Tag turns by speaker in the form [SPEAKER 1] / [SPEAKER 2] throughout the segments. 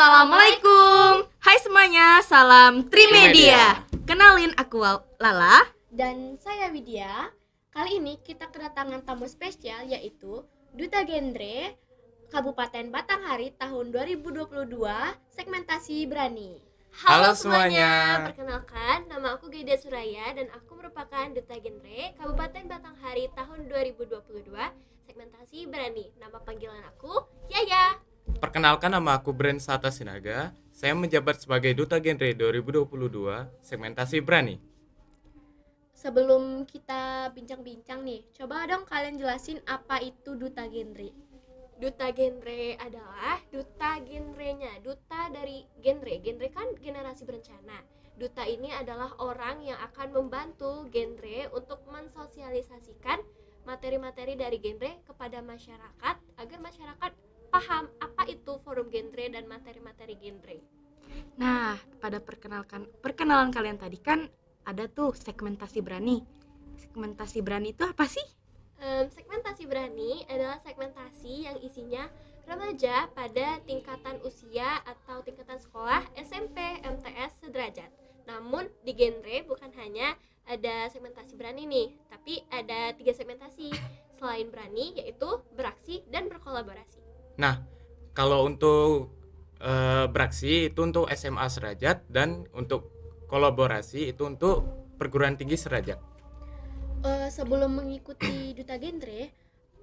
[SPEAKER 1] Assalamualaikum. Hai semuanya, salam Trimedia. Kenalin aku Lala.
[SPEAKER 2] Dan saya Widya. Kali ini kita kedatangan tamu spesial yaitu Duta Genre Kabupaten Batanghari tahun 2022 segmentasi Berani.
[SPEAKER 3] Halo semuanya.
[SPEAKER 4] Perkenalkan, nama aku Geda Suraya dan aku merupakan Duta Genre Kabupaten Batanghari tahun 2022 segmentasi Berani. Nama panggilan aku Yaya.
[SPEAKER 3] Perkenalkan, nama aku Bren Sata Sinaga. Saya menjabat sebagai Duta Genre 2022 segmentasi Berani.
[SPEAKER 2] Sebelum kita bincang-bincang nih, coba dong kalian jelasin apa itu Duta Genre.
[SPEAKER 4] Duta Genre adalah duta genrenya, duta dari genre. Genre kan generasi berencana. Duta ini adalah orang yang akan membantu genre untuk mensosialisasikan materi-materi dari genre kepada masyarakat agar masyarakat paham apa itu forum genre dan materi-materi genre.
[SPEAKER 1] Nah, pada perkenalan kalian tadi kan ada tuh segmentasi Berani. Segmentasi Berani itu apa sih?
[SPEAKER 4] Segmentasi Berani adalah segmentasi yang isinya remaja pada tingkatan usia atau tingkatan sekolah SMP, MTS sederajat. Namun di genre bukan hanya ada segmentasi Berani nih, tapi ada 3 segmentasi selain Berani, yaitu beraksi dan berkolaborasi.
[SPEAKER 3] Nah, kalau untuk beraksi itu untuk SMA sederajat dan untuk kolaborasi itu untuk perguruan tinggi sederajat.
[SPEAKER 2] Sebelum mengikuti Duta Genre,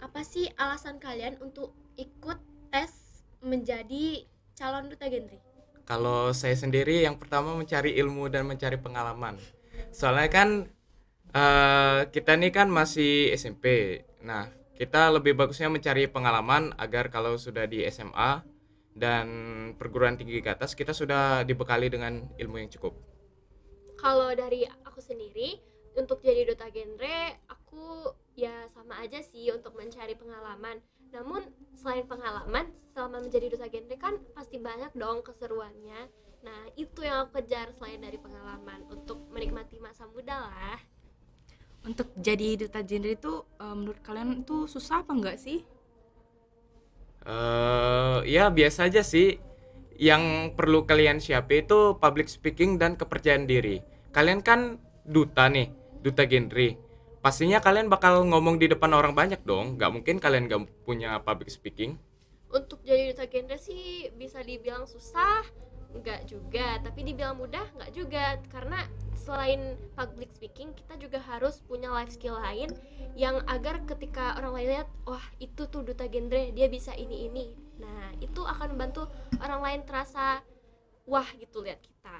[SPEAKER 2] apa sih alasan kalian untuk ikut tes menjadi calon Duta Genre?
[SPEAKER 3] Kalau saya sendiri yang pertama mencari ilmu dan mencari pengalaman. Soalnya kan kita nih kan masih SMP. Nah, kita lebih bagusnya mencari pengalaman agar kalau sudah di SMA dan perguruan tinggi ke atas kita sudah dibekali dengan ilmu yang cukup.
[SPEAKER 4] Kalau dari aku sendiri, untuk jadi duta genre, aku ya sama aja sih untuk mencari pengalaman. Namun selain pengalaman, selama menjadi duta genre kan pasti banyak dong keseruannya. Nah, itu yang aku kejar selain dari pengalaman, untuk menikmati masa muda lah.
[SPEAKER 1] Untuk jadi duta genre itu menurut kalian itu susah apa enggak sih?
[SPEAKER 3] Ya biasa aja sih. Yang perlu kalian siapin itu public speaking dan kepercayaan diri. Kalian kan duta nih, duta genre. Pastinya kalian bakal ngomong di depan orang banyak dong. Gak mungkin kalian gak punya public speaking.
[SPEAKER 4] Untuk jadi duta genre sih bisa dibilang susah, enggak juga, tapi dibilang mudah enggak juga, karena selain public speaking kita juga harus punya life skill lain yang agar ketika orang lain lihat, wah itu tuh duta genre, dia bisa ini. Nah, itu akan membantu orang lain terasa wah gitu lihat kita.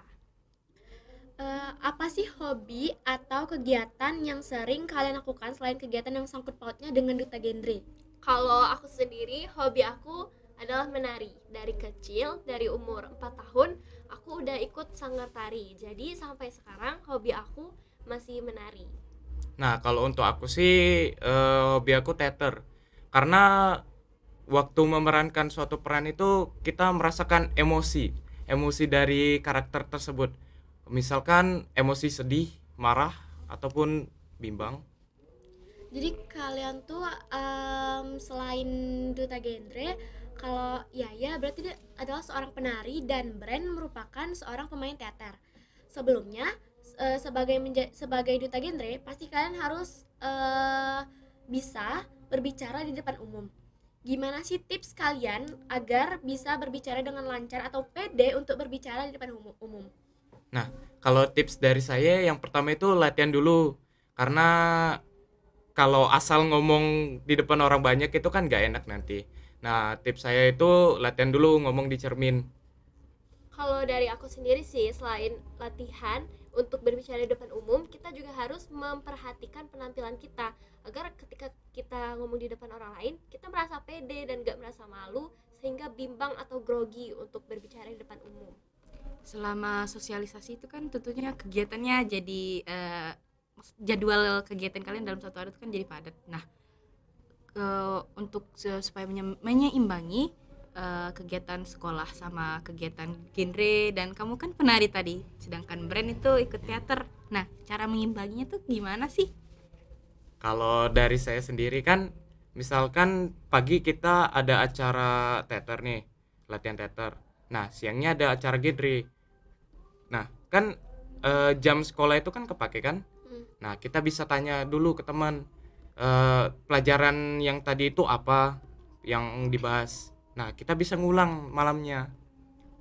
[SPEAKER 2] Apa sih hobi atau kegiatan yang sering kalian lakukan selain kegiatan yang sangkut pautnya dengan Duta Genre?
[SPEAKER 4] Kalau aku sendiri, hobi aku adalah menari. Dari kecil, dari umur 4 tahun, aku udah ikut sanggar tari. Jadi sampai sekarang hobi aku masih menari.
[SPEAKER 3] Nah, kalau untuk aku sih hobi aku teater. Karena waktu memerankan suatu peran itu kita merasakan emosi dari karakter tersebut. Misalkan emosi sedih, marah, ataupun bimbang.
[SPEAKER 2] Jadi kalian tuh selain Duta Genre, kalau Yaya berarti dia adalah seorang penari dan Bren merupakan seorang pemain teater. Sebelumnya sebagai Duta Genre pasti kalian harus bisa berbicara di depan umum. Gimana sih tips kalian agar bisa berbicara dengan lancar atau pede untuk berbicara di depan umum?
[SPEAKER 3] Nah, kalau tips dari saya yang pertama itu latihan dulu. Karena kalau asal ngomong di depan orang banyak itu kan gak enak nanti. Nah, tips saya itu latihan dulu ngomong di cermin.
[SPEAKER 4] Kalau dari aku sendiri sih, selain latihan untuk berbicara di depan umum, kita juga harus memperhatikan penampilan kita agar ketika kita ngomong di depan orang lain, kita merasa pede dan gak merasa malu sehingga bimbang atau grogi untuk berbicara di depan umum.
[SPEAKER 1] Selama sosialisasi itu kan tentunya kegiatannya jadi jadwal kegiatan kalian dalam satu hari itu kan jadi padat. Nah, untuk supaya menyeimbangi kegiatan sekolah sama kegiatan genre, dan kamu kan penari tadi, sedangkan Bren itu ikut teater. Nah, cara mengimbanginya tuh gimana sih?
[SPEAKER 3] Kalau dari saya sendiri kan, misalkan pagi kita ada acara teater nih, latihan teater. Nah, siangnya ada acara genre. Nah, kan jam sekolah itu kan kepake kan? Nah, kita bisa tanya dulu ke teman, pelajaran yang tadi itu apa yang dibahas. Nah, kita bisa ngulang malamnya.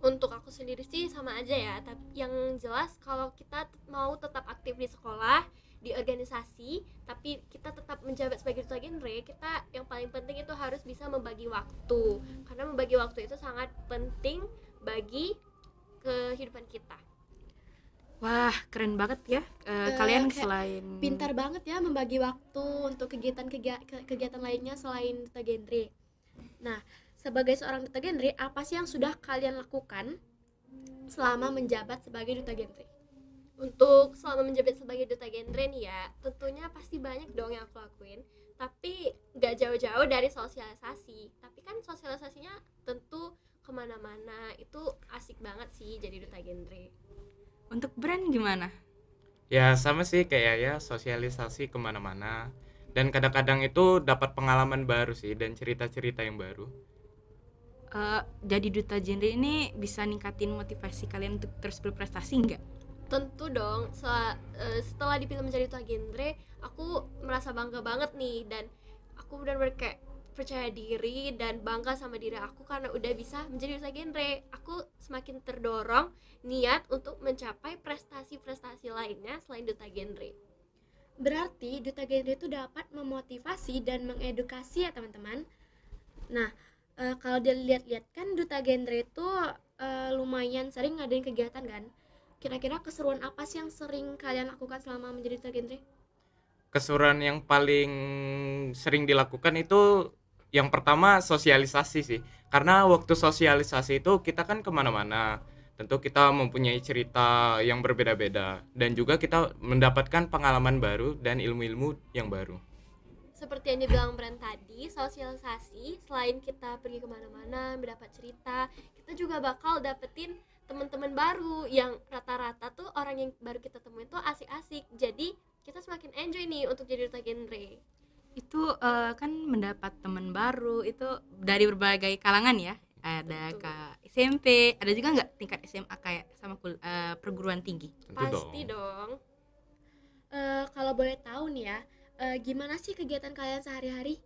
[SPEAKER 4] Untuk aku sendiri sih sama aja ya, tapi yang jelas kalau kita mau tetap aktif di sekolah, di organisasi, tapi kita tetap menjabat sebagai duta genre, kita yang paling penting itu harus bisa membagi waktu, karena membagi waktu itu sangat penting bagi kehidupan kita.
[SPEAKER 1] Wah, keren banget ya. Kalian
[SPEAKER 2] kayak
[SPEAKER 1] selain
[SPEAKER 2] Pintar banget ya membagi waktu untuk kegiatan lainnya selain duta genre. Nah, sebagai seorang duta genre, apa sih yang sudah kalian lakukan selama menjabat sebagai duta genre?
[SPEAKER 4] Untuk selama menjabat sebagai duta genre nih ya, tentunya pasti banyak dong yang aku lakuin, tapi gak jauh-jauh dari sosialisasi. Tapi kan sosialisasinya tentu kemana-mana, itu asik banget sih jadi duta genre.
[SPEAKER 1] untuk brand gimana?
[SPEAKER 3] Ya sama sih kayak ya, sosialisasi kemana-mana. Dan kadang-kadang itu dapat pengalaman baru sih dan cerita-cerita yang baru.
[SPEAKER 1] Jadi duta genre ini bisa ningkatin motivasi kalian untuk terus berprestasi nggak?
[SPEAKER 4] Tentu dong, setelah dipilih menjadi duta genre, aku merasa bangga banget nih, dan aku benar-benar kayak percaya diri dan bangga sama diri aku karena udah bisa menjadi duta genre. Aku semakin terdorong niat untuk mencapai prestasi-prestasi lainnya selain duta genre.
[SPEAKER 2] Berarti duta genre itu dapat memotivasi dan mengedukasi ya teman-teman. Nah, kalau dilihat-lihat kan duta genre itu lumayan sering ngadain kegiatan kan. Kira-kira keseruan apa sih yang sering kalian lakukan selama menjadi duta genre?
[SPEAKER 3] Keseruan yang paling sering dilakukan itu yang pertama sosialisasi sih. Karena waktu sosialisasi itu kita kan kemana-mana. Tentu kita mempunyai cerita yang berbeda-beda. Dan juga kita mendapatkan pengalaman baru dan ilmu-ilmu yang baru.
[SPEAKER 4] Seperti yang dibilang Brand tadi, sosialisasi, selain kita pergi kemana-mana mendapat cerita, kita juga bakal dapetin teman-teman baru yang rata-rata tuh orang yang baru kita temuin tuh asik-asik. Jadi kita semakin enjoy nih untuk jadi duta genre.
[SPEAKER 1] Itu kan mendapat teman baru itu dari berbagai kalangan ya. Ada
[SPEAKER 4] Betul.
[SPEAKER 1] ke SMP, ada juga nggak tingkat SMA kayak sama perguruan tinggi?
[SPEAKER 3] Tentu
[SPEAKER 4] Pasti dong.
[SPEAKER 2] Kalau boleh tahu nih ya, gimana sih kegiatan kalian sehari-hari?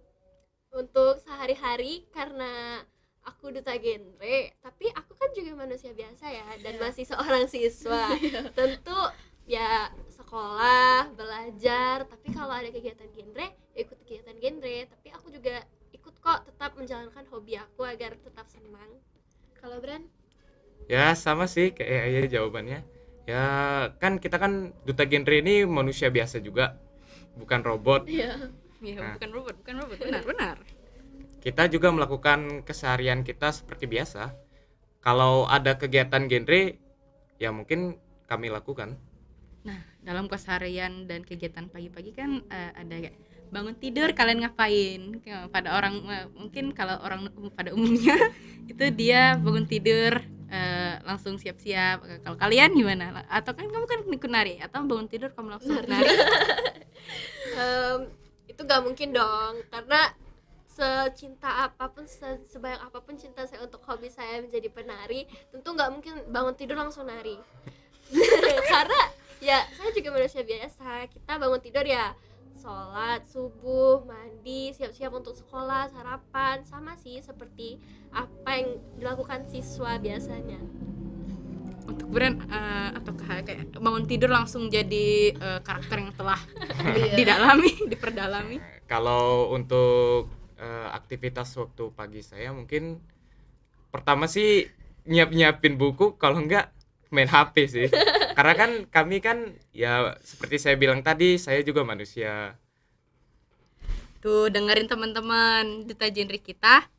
[SPEAKER 4] Untuk sehari-hari, karena aku duta genre, tapi aku kan juga manusia biasa ya, dan masih seorang siswa. Tentu ya sekolah, belajar, tapi kalau ada kegiatan genre, ya ikut kegiatan genre. Tapi aku juga ikut kok tetap menjalankan hobi aku agar tetap senang.
[SPEAKER 2] Kalau Bran?
[SPEAKER 3] Ya sama sih kayak ya jawabannya. Ya kan kita kan duta genre ini manusia biasa juga, bukan robot.
[SPEAKER 2] Iya.
[SPEAKER 1] Ya,
[SPEAKER 3] Nah.
[SPEAKER 1] bukan robot, benar.
[SPEAKER 3] Kita juga melakukan keseharian kita seperti biasa. Kalau ada kegiatan genre, ya mungkin kami lakukan.
[SPEAKER 1] Nah, dalam keseharian dan kegiatan pagi-pagi kan ada kayak bangun tidur kalian ngapain? Pada orang mungkin kalau orang pada umumnya itu dia bangun tidur langsung siap-siap. Kalau kalian gimana? Atau kan kamu kan ikut nari atau bangun tidur kamu langsung nari?
[SPEAKER 4] Itu gak mungkin dong, karena secinta apapun, sebanyak apapun cinta saya untuk hobi saya menjadi penari, tentu gak mungkin bangun tidur langsung nari. Karena ya saya juga manusia biasa, kita bangun tidur ya sholat subuh, mandi, siap-siap untuk sekolah, sarapan, sama sih seperti apa yang dilakukan siswa biasanya.
[SPEAKER 1] Untuk brand ataukah kayak bangun tidur langsung jadi karakter yang telah diperdalami?
[SPEAKER 3] Kalau untuk aktivitas waktu pagi saya mungkin pertama sih nyiapin buku, kalau enggak main HP sih. Karena kan kami kan ya seperti saya bilang tadi, saya juga manusia.
[SPEAKER 1] Tuh dengerin teman-teman duta genre kita,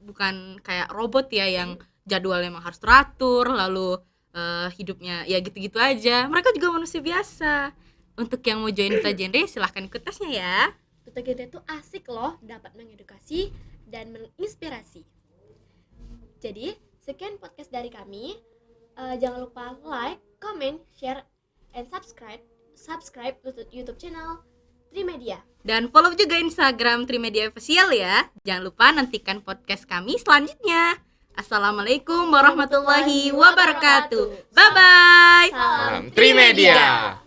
[SPEAKER 1] bukan kayak robot ya yang jadwalnya emang harus teratur, lalu hidupnya ya gitu-gitu aja. Mereka juga manusia biasa. Untuk yang mau join duta genre silahkan ikut tesnya ya.
[SPEAKER 2] Duta genre itu asik loh, dapat mengedukasi dan menginspirasi. Jadi, sekian podcast dari kami. Jangan lupa like, comment, share, and subscribe YouTube channel Trimedia.
[SPEAKER 1] Dan follow juga Instagram Trimedia Official ya. Jangan lupa nantikan podcast kami selanjutnya. Assalamualaikum warahmatullahi wabarakatuh. Bye bye.
[SPEAKER 3] Salam Trimedia.